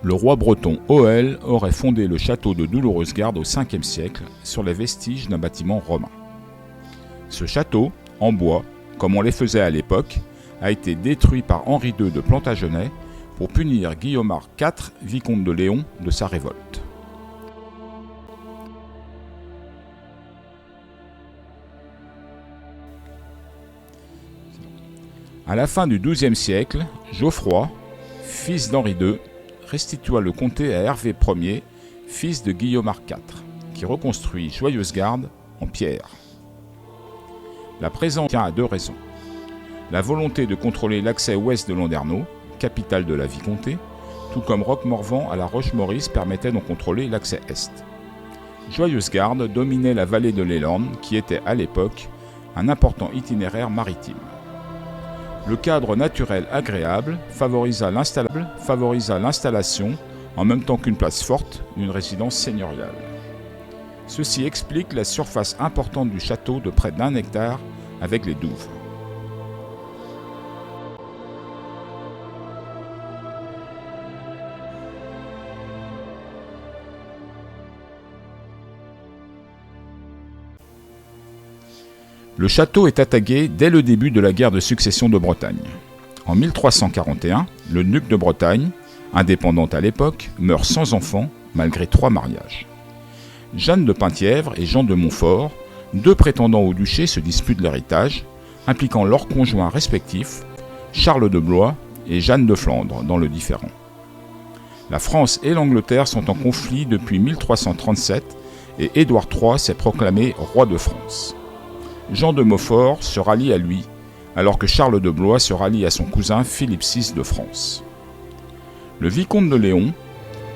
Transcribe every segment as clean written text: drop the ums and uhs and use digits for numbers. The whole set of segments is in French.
Le roi breton Hoël aurait fondé le château de Douloureuse-Garde au 5e siècle sur les vestiges d'un bâtiment romain. Ce château, en bois, comme on les faisait à l'époque, a été détruit par Henri II de Plantagenet pour punir Guillaumard IV, vicomte de Léon, de sa révolte. À la fin du XIIe siècle, Geoffroy, fils d'Henri II, restitua le comté à Hervé Ier, fils de Guillaumard IV, qui reconstruit Joyeuse-Garde en pierre. La présence tient à 2 raisons. La volonté de contrôler l'accès ouest de Landerneau, capitale de la vicomté, tout comme Roquemorvan à la Roche-Maurice permettait d'en contrôler l'accès est. Joyeuse-Garde dominait la vallée de l'Élorn, qui était à l'époque un important itinéraire maritime. Le cadre naturel agréable favorisa l'installation, en même temps qu'une place forte, d'une résidence seigneuriale. Ceci explique la surface importante du château de près d'1 hectare avec les douves. Le château est attaqué dès le début de la guerre de succession de Bretagne. En 1341, le duc de Bretagne, indépendant à l'époque, meurt sans enfant malgré 3 mariages. Jeanne de Penthièvre et Jean de Montfort, 2 prétendants au duché, se disputent l'héritage, impliquant leurs conjoints respectifs, Charles de Blois et Jeanne de Flandre, dans le différend. La France et l'Angleterre sont en conflit depuis 1337 et Édouard III s'est proclamé roi de France. Jean de Montfort se rallie à lui, alors que Charles de Blois se rallie à son cousin Philippe VI de France. Le vicomte de Léon,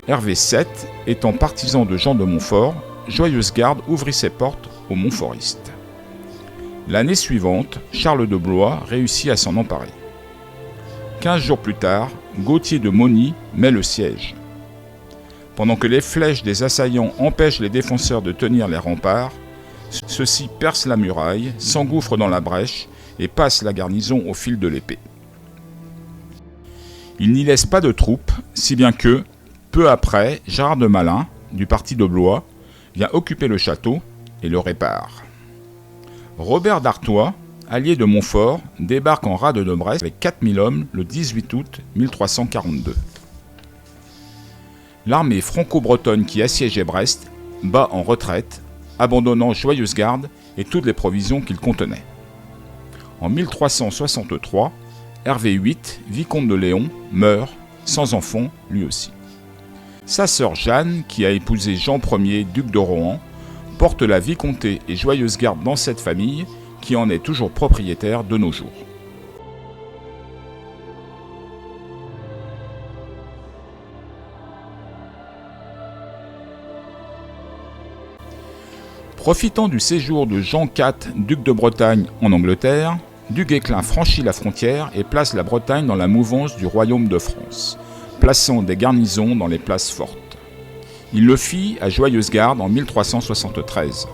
Hervé VII, étant partisan de Jean de Montfort, Joyeuse-Garde ouvrit ses portes aux montforistes. L'année suivante, Charles de Blois réussit à s'en emparer. 15 jours plus tard, Gauthier de Mauny met le siège. Pendant que les flèches des assaillants empêchent les défenseurs de tenir les remparts, ceux-ci percent la muraille, s'engouffrent dans la brèche et passent la garnison au fil de l'épée. Ils n'y laissent pas de troupes, si bien que, peu après, Gérard de Malin, du parti de Blois, vient occuper le château et le répare. Robert d'Artois, allié de Montfort, débarque en rade de Brest avec 4000 hommes le 18 août 1342. L'armée franco-bretonne qui assiégeait Brest bat en retraite, abandonnant Joyeuse-Garde et toutes les provisions qu'il contenait. En 1363, Hervé VIII, vicomte de Léon, meurt, sans enfant lui aussi. Sa sœur Jeanne, qui a épousé Jean Ier, duc de Rohan, porte la vicomté et Joyeuse-Garde dans cette famille, qui en est toujours propriétaire de nos jours. Profitant du séjour de Jean IV, duc de Bretagne, en Angleterre, Du Guesclin franchit la frontière et place la Bretagne dans la mouvance du royaume de France, plaçant des garnisons dans les places fortes. Il le fit à Joyeuse-Garde en 1373.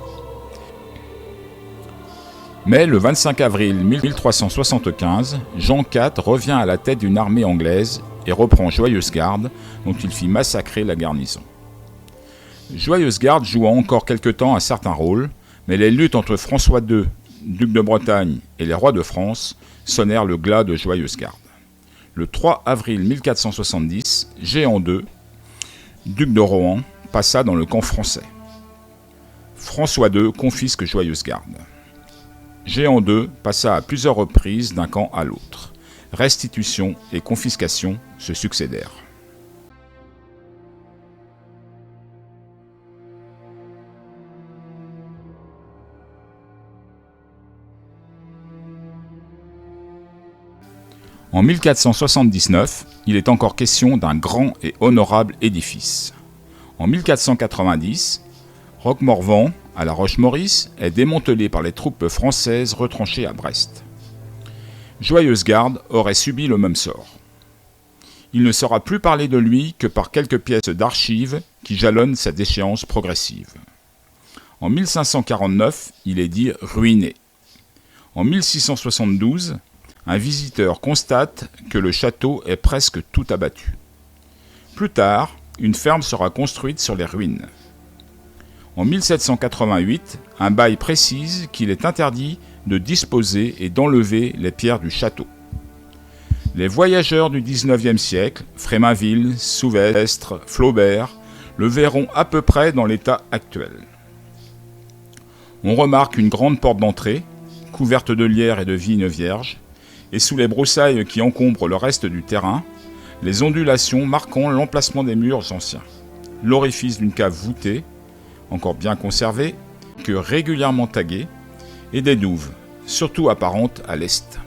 Mais le 25 avril 1375, Jean IV revient à la tête d'une armée anglaise et reprend Joyeuse-Garde, dont il fit massacrer la garnison. Joyeuse-Garde joua encore quelque temps un certain rôle, mais les luttes entre François II, duc de Bretagne, et les rois de France sonnèrent le glas de Joyeuse-Garde. Le 3 avril 1470, Jehan II, duc de Rohan, passa dans le camp français. François II confisque Joyeuse-Garde. Jehan II passa à plusieurs reprises d'un camp à l'autre. Restitution et confiscation se succédèrent. En 1479, il est encore question d'un grand et honorable édifice. En 1490, Roquemorvan, à la Roche-Maurice, est démantelé par les troupes françaises retranchées à Brest. Joyeuse-Garde aurait subi le même sort. Il ne sera plus parlé de lui que par quelques pièces d'archives qui jalonnent sa déchéance progressive. En 1549, il est dit ruiné. En 1672, un visiteur constate que le château est presque tout abattu. Plus tard, une ferme sera construite sur les ruines. En 1788, un bail précise qu'il est interdit de disposer et d'enlever les pierres du château. Les voyageurs du XIXe siècle, Fréminville, Souvestre, Flaubert, le verront à peu près dans l'état actuel. On remarque une grande porte d'entrée, couverte de lierre et de vignes vierges, et sous les broussailles qui encombrent le reste du terrain, les ondulations marquant l'emplacement des murs anciens. L'orifice d'une cave voûtée, encore bien conservée, que régulièrement taguée, et des douves, surtout apparentes à l'est.